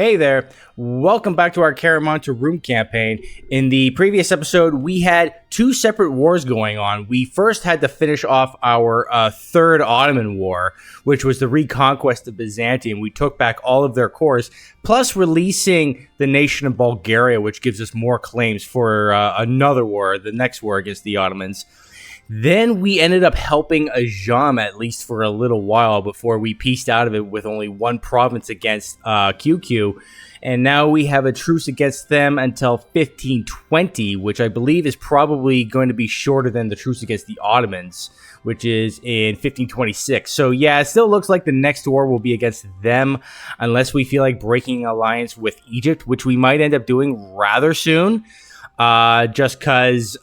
Hey there, welcome back to our Karaman to Room campaign. In the previous episode, we had two separate wars going on. We first had to finish off our third Ottoman war, which was the reconquest of Byzantium. We took back all of their cores, plus releasing the nation of Bulgaria, which gives us more claims for another war, the next war against the Ottomans. Then we ended up helping Ajam at least for a little while before we pieced out of it with only one province against QQ. And now we have a truce against them until 1520, which I believe is probably going to be shorter than the truce against the Ottomans, which is in 1526. So yeah, it still looks like the next war will be against them unless we feel like breaking an alliance with Egypt, which we might end up doing rather soon. Just because,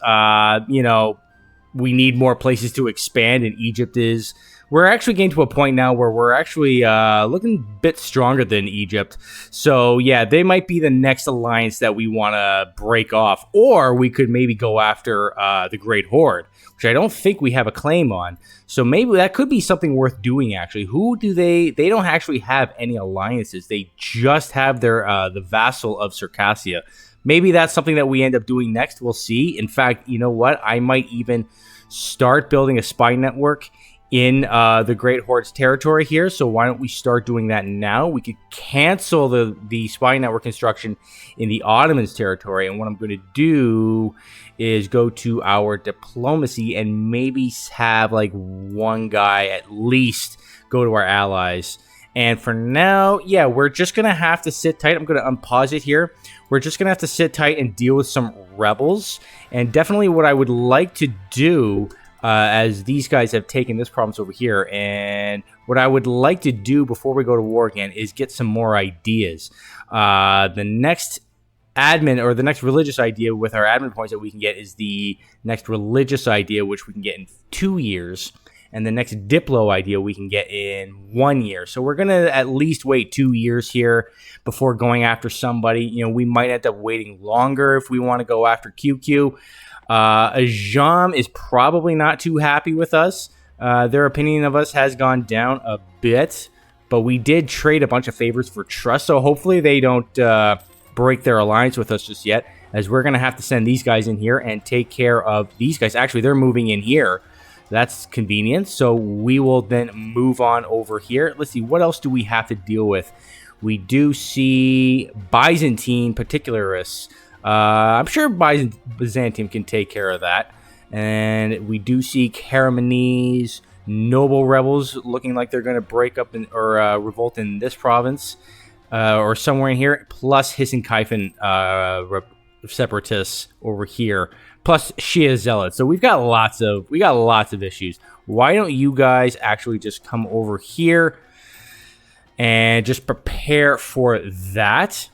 we need more places to expand, and we're actually getting to a point now where we're actually looking a bit stronger than Egypt. So yeah, they might be the next alliance that we want to break off, or we could maybe go after the Great Horde, which I don't think we have a claim on. So maybe that could be something worth doing. Actually, they don't actually have any alliances. They just have their the vassal of Circassia. Maybe that's something that we end up doing next. We'll see. In fact, you know what? I might even start building a spy network in the Great Horde's territory here. So why don't we start doing that now? We could cancel the spy network construction in the Ottomans' territory. And what I'm going to do is go to our diplomacy and maybe have like one guy at least go to our allies. And for now, yeah, we're just going to have to sit tight. I'm going to unpause it here. We're just going to have to sit tight and deal with some rebels. And definitely what I would like to do, as these guys have taken this province over here, and what I would like to do before we go to war again is get some more ideas. The next admin, or the next religious idea with our admin points that we can get is the next religious idea, which we can get in 2 years. And the next Diplo idea we can get in 1 year. So we're going to at least wait 2 years here before going after somebody. We might end up waiting longer if we want to go after QQ. Ajam is probably not too happy with us. Their opinion of us has gone down a bit. But we did trade a bunch of favors for trust. So hopefully they don't break their alliance with us just yet, as we're going to have to send these guys in here and take care of these guys. Actually, they're moving in here. That's convenient. So we will then move on over here. Let's see, what else do we have to deal with? We do see Byzantine particularists. I'm sure Byzantium can take care of that. And we do see Karamanese noble rebels looking like they're going to break up or revolt in this province or somewhere in here. Plus Hissen-Kaifan separatists over here. Plus Shia Zealots. So we got lots of issues. Why don't you guys actually just come over here and just prepare for that?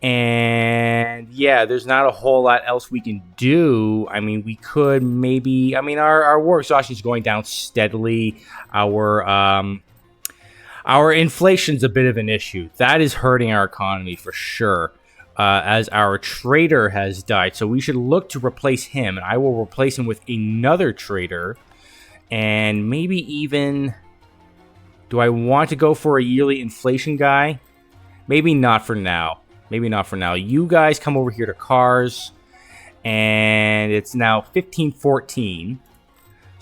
And yeah, there's not a whole lot else we can do. I mean, we could maybe, our war exhaustion is going down steadily. Our inflation's a bit of an issue. That is hurting our economy for sure. As our trader has died. So we should look to replace him. And I will replace him with another trader. And maybe even... do I want to go for a yearly inflation guy? Maybe not for now. You guys come over here to cars. And it's now 1514.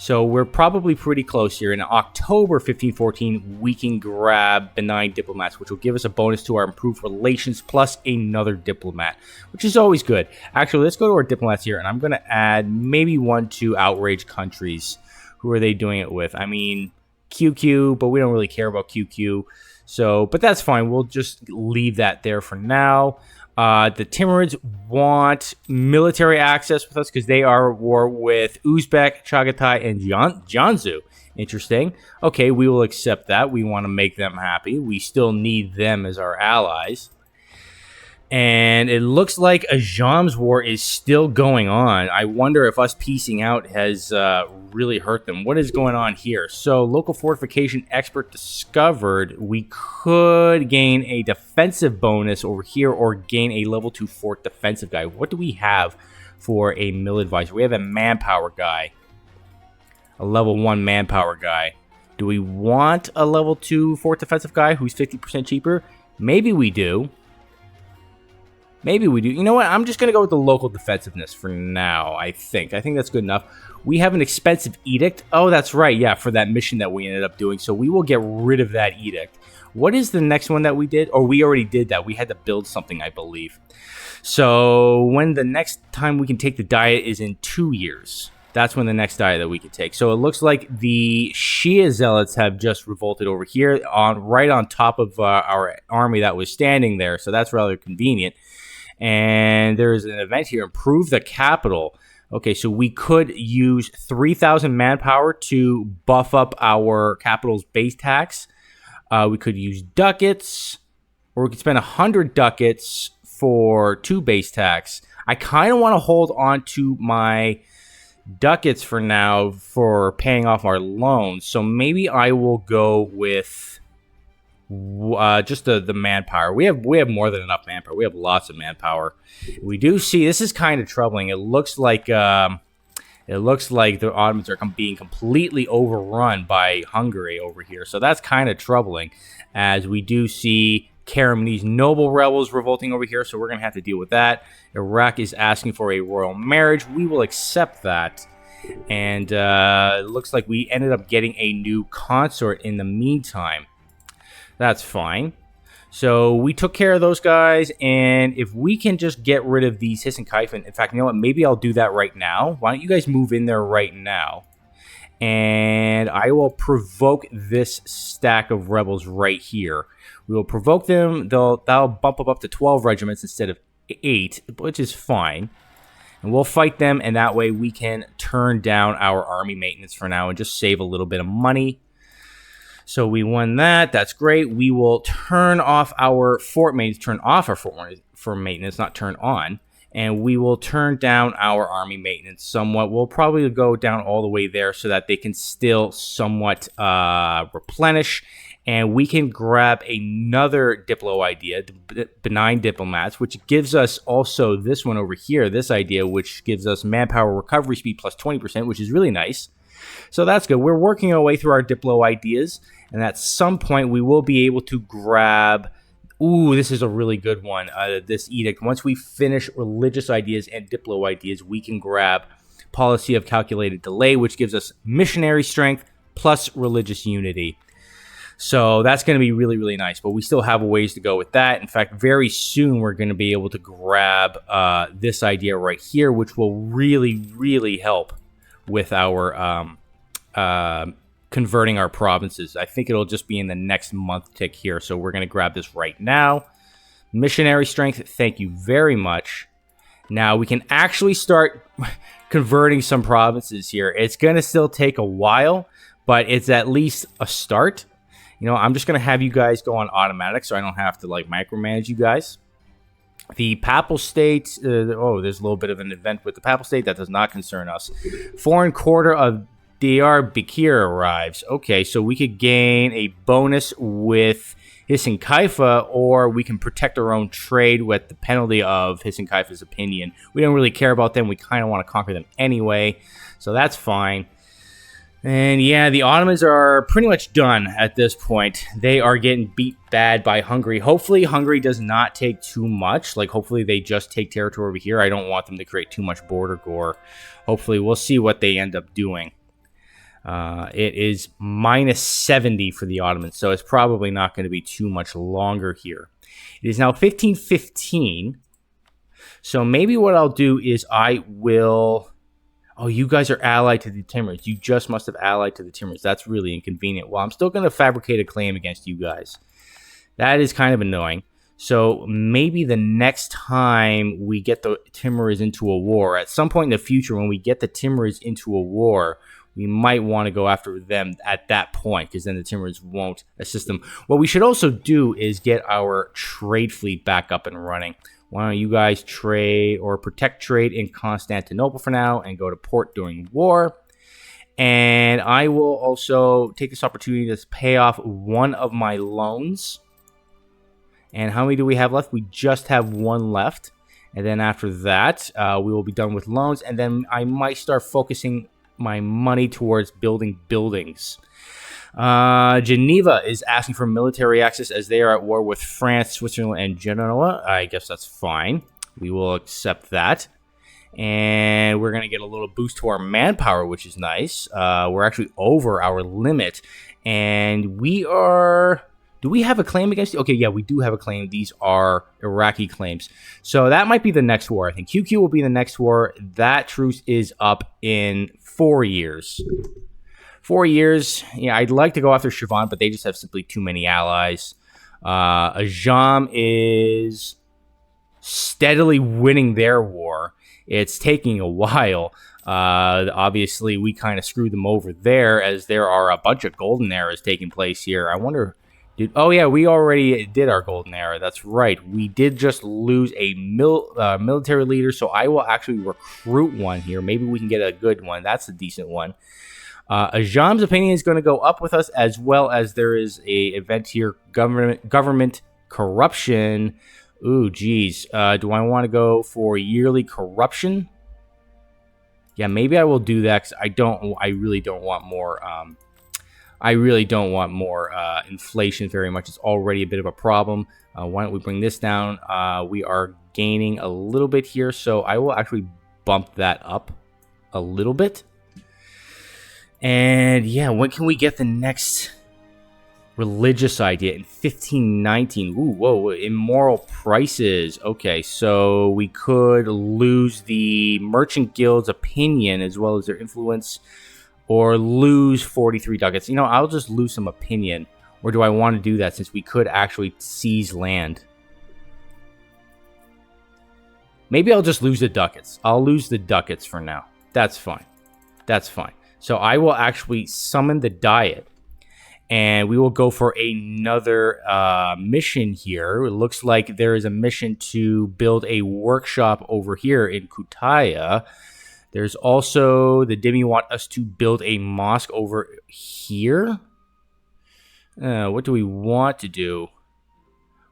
So we're probably pretty close here. In October 1514, we can grab benign diplomats, which will give us a bonus to our improved relations, plus another diplomat, which is always good. Actually, let's go to our diplomats here, and I'm going to add maybe 1 to outrage countries. Who are they doing it with? QQ, but we don't really care about QQ. So, but that's fine. We'll just leave that there for now. The Timurids want military access with us because they are at war with Uzbek, Chagatai, and Jiangsu. Interesting. Okay, we will accept that. We want to make them happy. We still need them as our allies. And it looks like Ajam's war is still going on. I wonder if us piecing out has really hurt them. What is going on here? So, local fortification expert discovered we could gain a defensive bonus over here or gain a level 2 fort defensive guy. What do we have for a mill advisor? We have a manpower guy. A level 1 manpower guy. Do we want a level 2 fort defensive guy who's 50% cheaper? Maybe we do. Maybe we do. You know what? I'm just going to go with the local defensiveness for now, I think. I think that's good enough. We have an expensive edict. Oh, that's right. Yeah, for that mission that we ended up doing. So we will get rid of that edict. What is the next one that we did? Or we already did that. We had to build something, I believe. So when the next time we can take the diet is in 2 years. That's when the next diet that we can take. So it looks like the Shia zealots have just revolted over here, right on top of our army that was standing there. So that's rather convenient. And there's an event here, improve the capital. Okay, so we could use 3,000 manpower to buff up our capital's base tax. We could use ducats, or we could spend 100 ducats for 2 base tax. I kind of want to hold on to my ducats for now for paying off our loans. So maybe I will go with just the manpower. We have more than enough manpower. We have lots of manpower. We do see this is kind of troubling. It looks like the Ottomans are being completely overrun by Hungary over here. So that's kind of troubling, as we do see Karamanese noble rebels revolting over here. So we're going to have to deal with that. Iraq is asking for a royal marriage. We will accept that. And it looks like we ended up getting a new consort in the meantime. That's fine. So we took care of those guys, and if we can just get rid of these Hissen-Kaifen, in fact, you know what? Maybe I'll do that right now. Why don't you guys move in there right now? And I will provoke this stack of rebels right here. We will provoke them. That'll bump up to 12 regiments instead of 8, which is fine. And we'll fight them, and that way we can turn down our army maintenance for now and just save a little bit of money. So we won that. That's great. We will turn off our fort maintenance. Turn off our fort for maintenance, not turn on. And we will turn down our army maintenance somewhat. We'll probably go down all the way there so that they can still somewhat replenish. And we can grab another Diplo idea, benign diplomats, which gives us also this one over here, this idea, which gives us manpower recovery speed plus 20%, which is really nice. So that's good. We're working our way through our Diplo ideas, and at some point we will be able to grab... Ooh, this is a really good one, this edict. Once we finish religious ideas and Diplo ideas, we can grab policy of calculated delay, which gives us missionary strength plus religious unity. So that's going to be really, really nice, but we still have a ways to go with that. In fact, very soon we're going to be able to grab this idea right here, which will really, really help with our converting our provinces. I think it'll just be in the next month tick here, so we're going to grab this right now. Missionary strength, thank you very much. Now we can actually start converting some provinces here. It's going to still take a while, but it's at least a start. You know, I'm just going to have you guys go on automatic so I don't have to, like, micromanage you guys. The Papal State, there's a little bit of an event with the Papal State. That does not concern us. Foreign quarter of Diyarbakir arrives. Okay, so we could gain a bonus with Hissen-Kaifa, or we can protect our own trade with the penalty of Hissen-Kaifa's opinion. We don't really care about them. We kind of want to conquer them anyway, so that's fine. And yeah, the Ottomans are pretty much done at this point. They are getting beat bad by Hungary. Hopefully, Hungary does not take too much. Like, hopefully they just take territory over here. I don't want them to create too much border gore. Hopefully, we'll see what they end up doing. It is minus 70 for the Ottomans, so it's probably not going to be too much longer here. It is now 1515. So maybe what I'll do is I will... Oh, you guys are allied to the Timurs. You just must have allied to the Timurs. That's really inconvenient. Well, I'm still going to fabricate a claim against you guys. That is kind of annoying. So maybe the next time we get the Timurs into a war, at some point in the future when we get the Timurs into a war, we might want to go after them at that point, because then the Timurs won't assist them. What we should also do is get our trade fleet back up and running. Why don't you guys trade or protect trade in Constantinople for now and go to port during war. And I will also take this opportunity to pay off one of my loans. And how many do we have left? We just have one left. And then after that, we will be done with loans. And then I might start focusing my money towards building buildings. Geneva is asking for military access as they are at war with France, Switzerland, and Genoa. I guess that's fine. We will accept that. And we're going to get a little boost to our manpower, which is nice. We're actually over our limit. And we are... Do we have a claim against you? Okay, yeah, we do have a claim. These are Iraqi claims. So that might be the next war. I think QQ will be the next war. That truce is up in 4 years. 4 years. Yeah, I'd like to go after Sivan, but they just have simply too many allies. Ajam is steadily winning their war. It's taking a while. Obviously, we kind of screwed them over there, as there are a bunch of golden eras taking place here. I wonder... Oh, yeah, we already did our golden era. That's right. We did just lose a military leader, so I will actually recruit one here. Maybe we can get a good one. That's a decent one. Ajam's opinion is going to go up with us, as well as there is a event here, government corruption. Ooh, geez. Do I want to go for yearly corruption? Yeah, maybe I will do that, because I really don't want more... I really don't want more inflation very much. It's already a bit of a problem. Why don't we bring this down? We are gaining a little bit here, so I will actually bump that up a little bit. And yeah, when can we get the next religious idea? In 1519. Ooh, whoa, immoral prices. Okay, so we could lose the merchant guild's opinion as well as their influence, or lose 43 ducats. You know, I'll just lose some opinion. Or do I want to do that, since we could actually seize land? Maybe I'll just lose the ducats. I'll lose the ducats for now. That's fine. That's fine. So I will actually summon the Diet. And we will go for another mission here. It looks like there is a mission to build a workshop over here in Kutaya. There's also the Demi want us to build a mosque over here. What do we want to do?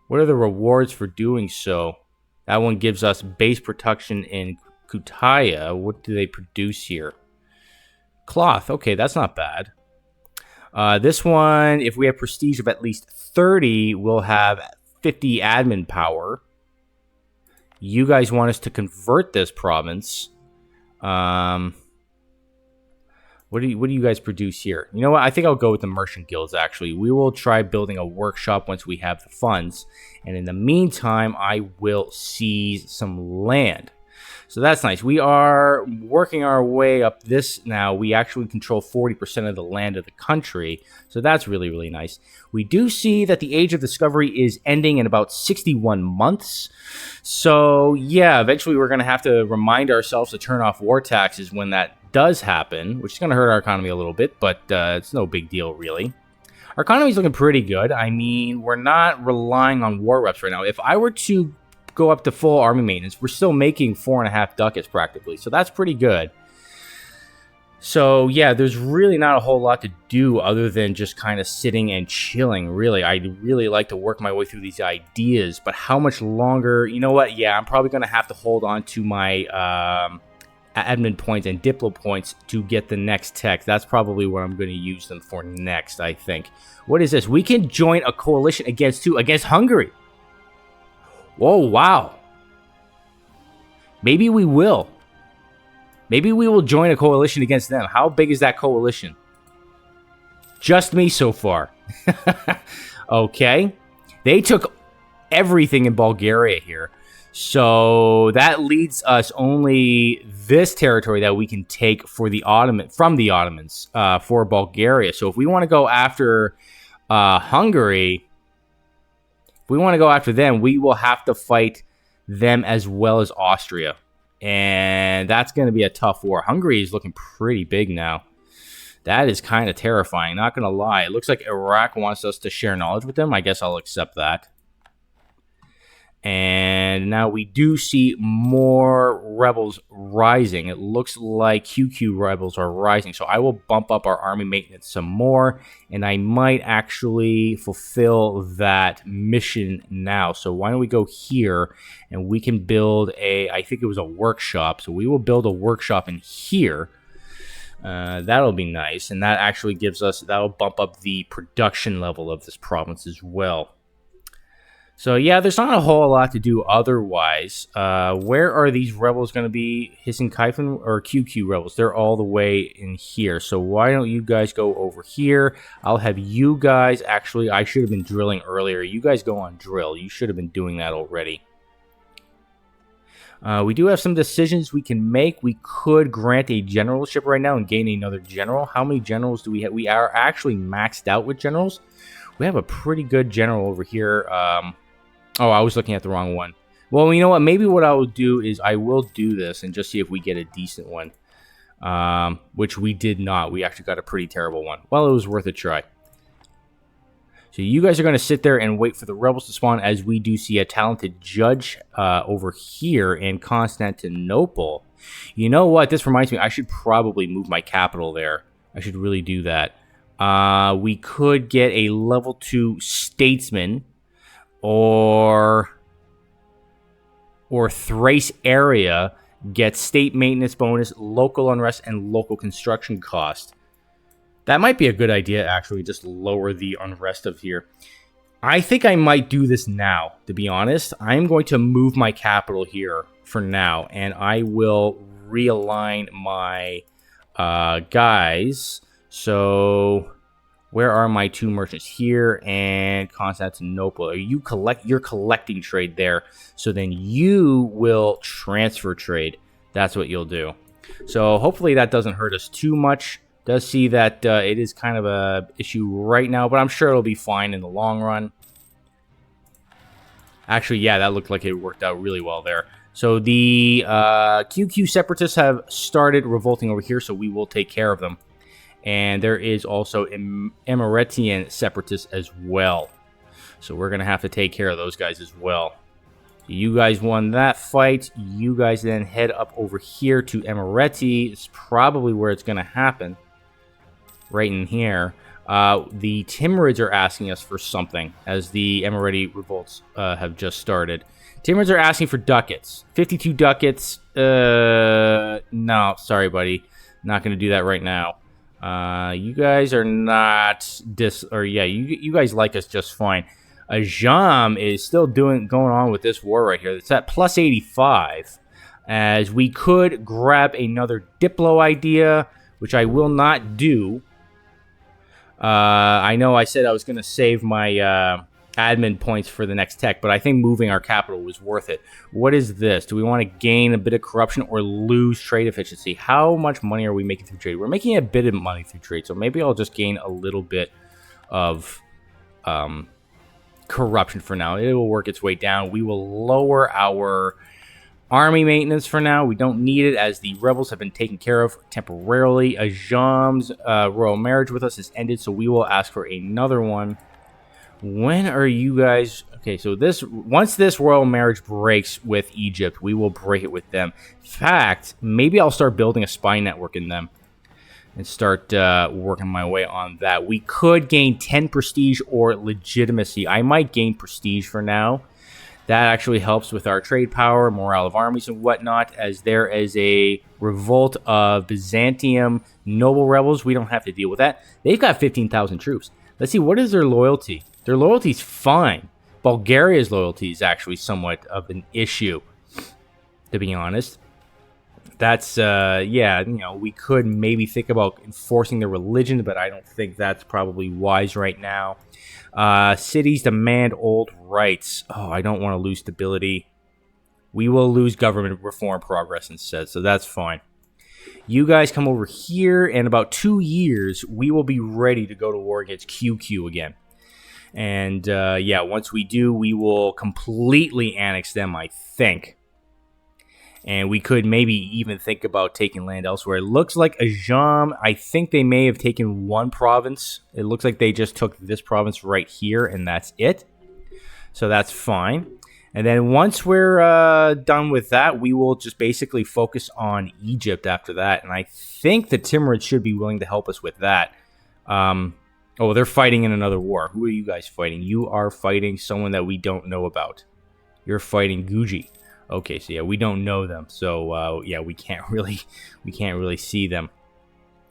What are the rewards for doing so? That one gives us base production in Kutaya. What do they produce here? Cloth. Okay, that's not bad. This one, if we have prestige of at least 30, we'll have 50 admin power. You guys want us to convert this province. What do you guys produce here? You know what? I think I'll go with the merchant guilds, actually. We will try building a workshop once we have the funds. And in the meantime, I will seize some land. So that's nice. We are working our way up this now. We actually control 40% of the land of the country. So that's really, really nice. We do see that the Age of Discovery is ending in about 61 months. So yeah, eventually we're going to have to remind ourselves to turn off war taxes when that does happen, which is going to hurt our economy a little bit, but it's no big deal, really. Our economy is looking pretty good. I mean, we're not relying on war reps right now. If I were to go up to full army maintenance, we're still making 4.5 ducats practically, so that's pretty good. So yeah, there's really not a whole lot to do other than just kind of sitting and chilling, really. I'd really like to work my way through these ideas, but how much longer? You know what? Yeah, I'm probably going to have to hold on to my admin points and diplo points to get the next tech. That's probably what I'm going to use them for next, I think. What is this? We can join a coalition against Hungary. Whoa, wow. Maybe we will. Maybe we will join a coalition against them. How big is that coalition? Just me so far. Okay. They took everything in Bulgaria here. So that leads us only this territory that we can take for the from the Ottomans for Bulgaria. So if we want to go after Hungary, if we want to go after them, we will have to fight them as well as Austria. And that's going to be a tough war. Hungary is looking pretty big now. That is kind of terrifying, not going to lie. It looks like Iraq wants us to share knowledge with them. I guess I'll accept that. And now we do see more rebels rising. It looks like QQ rebels are rising. So I will bump up our army maintenance some more. And I might actually fulfill that mission now. So why don't we go here and we can build I think it was a workshop. So we will build a workshop in here. That'll be nice. And that actually that'll bump up the production level of this province as well. So yeah, there's not a whole lot to do otherwise. Where are these rebels going to be? Hissing Kyphon or QQ rebels? They're all the way in here. So why don't you guys go over here? I'll have you guys, actually, I should have been drilling earlier. You guys go on drill. You should have been doing that already. We do have some decisions we can make. We could grant a generalship right now and gain another general. How many generals do we have? We are actually maxed out with generals. We have a pretty good general over here. Oh, I was looking at the wrong one. Well, you know what? Maybe what I will do is I will do this and just see if we get a decent one. Which we did not. We actually got a pretty terrible one. Well, it was worth a try. So you guys are going to sit there and wait for the rebels to spawn, as we do see a talented judge over here in Constantinople. You know what? This reminds me, I should probably move my capital there. I should really do that. We could get a level 2 statesman or Thrace area, gets state maintenance bonus, local unrest, and local construction cost. That might be a good idea, actually, just lower the unrest of here. I think I might do this now, to be honest. I'm going to move my capital here for now, and I will realign my guys. So where are my 2 merchants? Here and Constantinople. You're collecting trade there, so then you will transfer trade. That's what you'll do. So hopefully that doesn't hurt us too much. Does see that it is kind of a issue right now, but I'm sure it'll be fine in the long run. Actually, yeah, that looked like it worked out really well there. So the QQ separatists have started revolting over here, so we will take care of them. And there is also Emiratian separatists as well. So we're going to have to take care of those guys as well. You guys won that fight. You guys then head up over here to Emirati. It's probably where it's going to happen. Right in here. The Timurids are asking us for something, as the Emirati revolts have just started. Timurids are asking for ducats. 52 ducats. No, sorry, buddy. Not going to do that right now. You guys are not you guys like us just fine. Ajam is still going on with this war right here. It's at plus 85, as we could grab another Diplo idea, which I will not do. I know I said I was going to save my admin points for the next tech, but I think moving our capital was worth it. What is this? Do we want to gain a bit of corruption or lose trade efficiency? How much money are we making through trade? We're making a bit of money through trade, so maybe I'll just gain a little bit of corruption for now. It will work its way down. We will lower our army maintenance for now. We don't need it, as the rebels have been taken care of temporarily. Ajam's royal marriage with us has ended, so we will ask for another one. When are you guys... Okay, so once this royal marriage breaks with Egypt, we will break it with them. In fact, maybe I'll start building a spy network in them and start working my way on that. We could gain 10 prestige or legitimacy. I might gain prestige for now. That actually helps with our trade power, morale of armies, and whatnot, as there is a revolt of Byzantium noble rebels. We don't have to deal with that. They've got 15,000 troops. Let's see, what is their loyalty? Their loyalty's fine. Bulgaria's loyalty is actually somewhat of an issue, to be honest. That's, yeah, you know, we could maybe think about enforcing their religion, but I don't think that's probably wise right now. Cities demand old rights. Oh, I don't want to lose stability. We will lose government reform progress instead, so that's fine. You guys come over here, and in about 2 years, we will be ready to go to war against QQ again. And, yeah, once we do, we will completely annex them, I think. And we could maybe even think about taking land elsewhere. It looks like Ajam, I think they may have taken one province. It looks like they just took this province right here, and that's it. So that's fine. And then once we're done with that, we will just basically focus on Egypt after that. And I think the Timurids should be willing to help us with that. Oh, they're fighting in another war. Who are you guys fighting? You are fighting someone that we don't know about. You're fighting Guji. Okay, so yeah, we don't know them, so yeah, we can't really see them.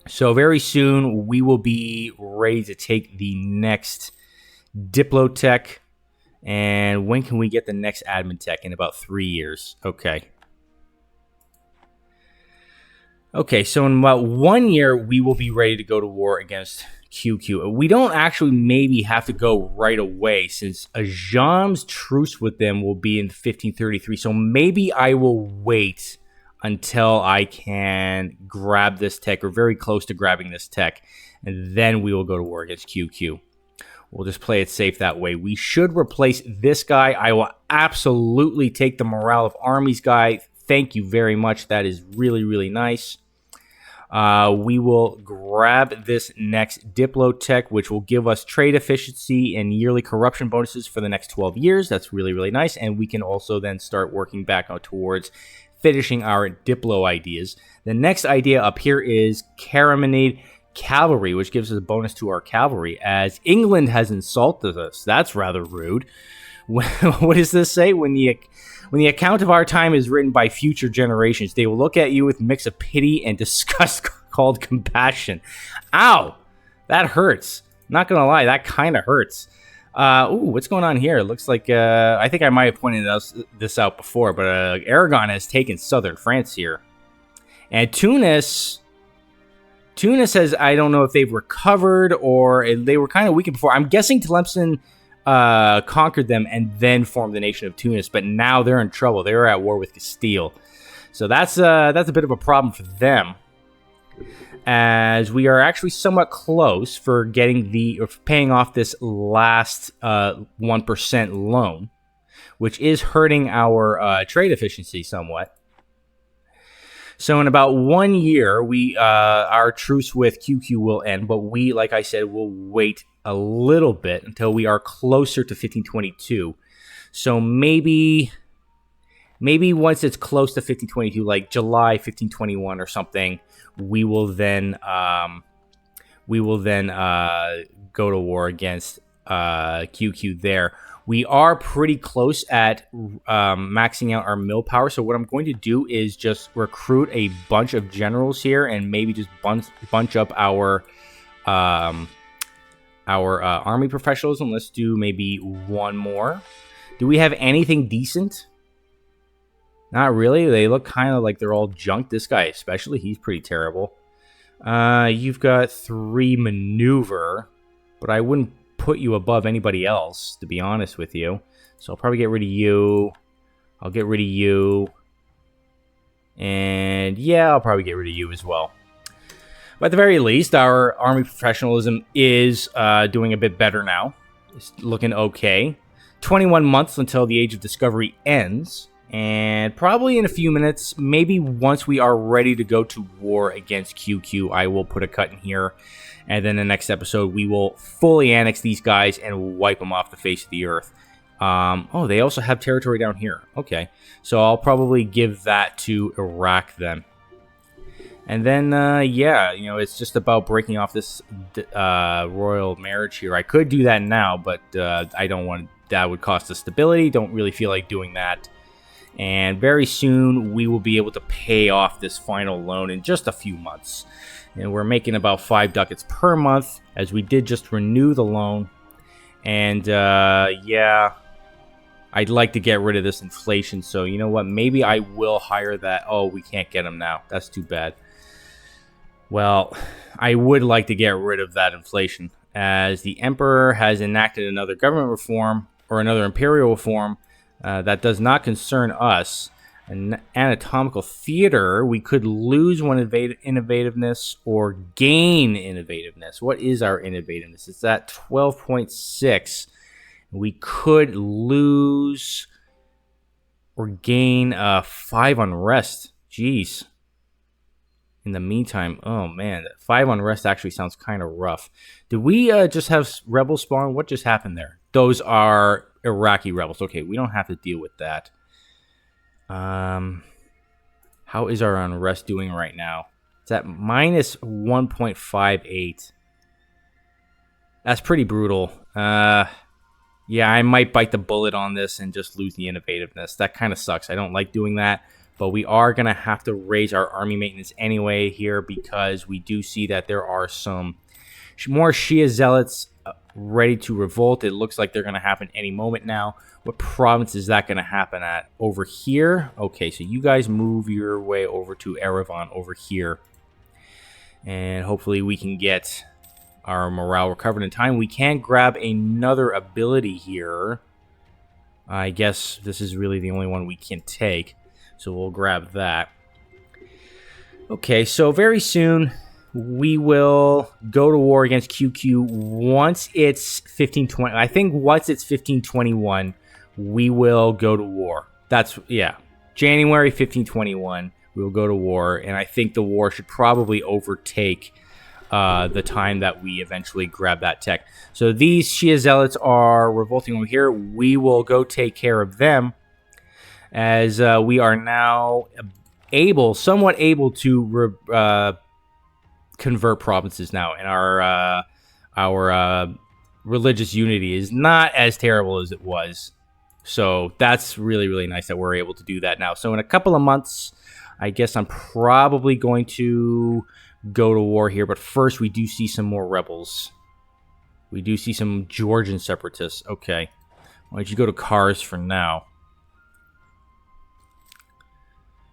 So very soon we will be ready to take the next Diplotech, And when can we get the next admin tech? In about 3 years. Okay. Okay, so in about 1 year, we will be ready to go to war against QQ. We don't actually maybe have to go right away, since Ajam's truce with them will be in 1533. So maybe I will wait until I can grab this tech, or very close to grabbing this tech, and then we will go to war against QQ. We'll just play it safe that way. We should replace this guy. I will absolutely take the morale of armies guy. Thank you very much. That is really, really nice. We will grab this next Diplo tech, which will give us trade efficiency and yearly corruption bonuses for the next 12 years. That's really, really nice. And we can also then start working back out towards finishing our Diplo ideas. The next idea up here is Karaman cavalry, which gives us a bonus to our cavalry, as England has insulted us. That's rather rude. What does this say? When the account of our time is written by future generations, they will look at you with a mix of pity and disgust called compassion. Ow! That hurts. Not gonna lie, that kind of hurts. Ooh, what's going on here? It looks like, I think I might have pointed this out before, but Aragon has taken southern France here. And Tunis has, I don't know if they've recovered or they were kind of weakened before. I'm guessing Tlemcen conquered them and then formed the nation of Tunis, but now they're in trouble. They're at war with Castile, so that's a bit of a problem for them, as we are actually somewhat close for paying off this last 1% loan, which is hurting our trade efficiency somewhat. So in about 1 year, our truce with QQ will end, but we, like I said, will wait a little bit until we are closer to 1522. So maybe once it's close to 1522, like July 1521 or something, we will then go to war against QQ there. We are pretty close at maxing out our mill power. So what I'm going to do is just recruit a bunch of generals here and maybe just bunch up our army professionalism. Let's do maybe one more. Do we have anything decent? Not really. They look kind of like they're all junk. This guy especially, he's pretty terrible. You've got 3 maneuver, but I wouldn't put you above anybody else, to be honest with you. So I'll probably get rid of you. I'll get rid of you. And yeah, I'll probably get rid of you as well. But at the very least, our army professionalism is doing a bit better now. It's looking okay. 21 months until the Age of Discovery ends. And probably in a few minutes, maybe once we are ready to go to war against QQ, I will put a cut in here. And then the next episode, we will fully annex these guys and wipe them off the face of the earth. Oh, they also have territory down here. Okay, so I'll probably give that to Iraq then. And then, yeah, you know, it's just about breaking off this royal marriage here. I could do that now, but I don't want. That would cost us stability. Don't really feel like doing that. And very soon, we will be able to pay off this final loan in just a few months. And we're making about 5 ducats per month, as we did just renew the loan. And, yeah, I'd like to get rid of this inflation. So, you know what? Maybe I will hire that. Oh, we can't get him now. That's too bad. Well, I would like to get rid of that inflation, as the Emperor has enacted another government reform, or another imperial reform, that does not concern us. An anatomical theater, we could lose one innovativeness or gain innovativeness. What is our innovativeness? It's at 12.6. We could lose or gain 5 unrest. Jeez. In the meantime, oh man, 5 unrest actually sounds kind of rough. Did we just have rebel spawn? What just happened there? Those are Iraqi rebels. Okay, we don't have to deal with that. How is our unrest doing right now? It's at minus 1.58. That's pretty brutal. Yeah, I might bite the bullet on this and just lose the innovativeness. That kind of sucks. I don't like doing that. But we are going to have to raise our army maintenance anyway here, because we do see that there are some more Shia zealots ready to revolt. It looks like they're going to happen any moment now. What province is that going to happen at? Over here? Okay, so you guys move your way over to Erevan over here. And hopefully we can get our morale recovered in time. We can grab another ability here. I guess this is really the only one we can take. So we'll grab that. Okay, so very soon we will go to war against QQ once it's 1520. I think once it's 1521, we will go to war. That's, yeah, January 1521, we will go to war. And I think the war should probably overtake the time that we eventually grab that tech. So these Shia Zealots are revolting over here. We will go take care of them, as we are now somewhat able to convert provinces now, and our religious unity is not as terrible as it was. So that's really, really nice that we're able to do that now. So in a couple of months, I guess I'm probably going to go to war here, but first we do see some more rebels. We do see some Georgian separatists. Okay, why don't you go to Kars for now?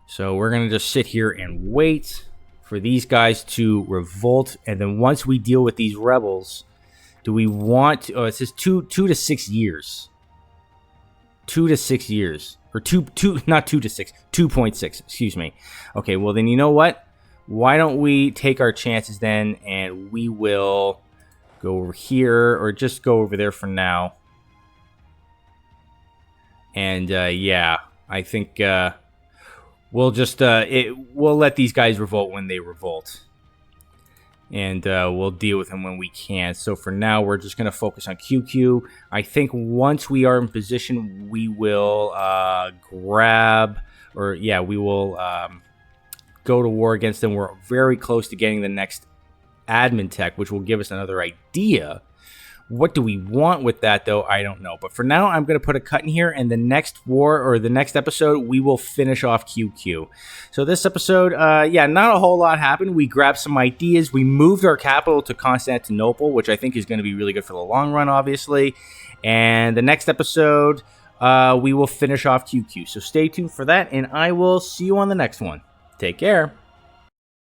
So we're going to just sit here and wait for these guys to revolt, and then once we deal with these rebels, do we want to, it says 2 to 6 years. 2 to 6 years. Or not 2 to 6, 2.6, excuse me. Okay, well then you know what? Why don't we take our chances then, and we will go over here, or just go over there for now. And yeah, I think we'll just we'll let these guys revolt when they revolt, and we'll deal with them when we can. So for now, we're just going to focus on QQ. I think once we are in position, we will we will go to war against them. We're very close to getting the next admin tech, which will give us another idea. What do we want with that, though? I don't know. But for now, I'm going to put a cut in here, and the next war, or the next episode, we will finish off QQ. So this episode, yeah, not a whole lot happened. We grabbed some ideas. We moved our capital to Constantinople, which I think is going to be really good for the long run, obviously. And the next episode, we will finish off QQ. So stay tuned for that, and I will see you on the next one. Take care.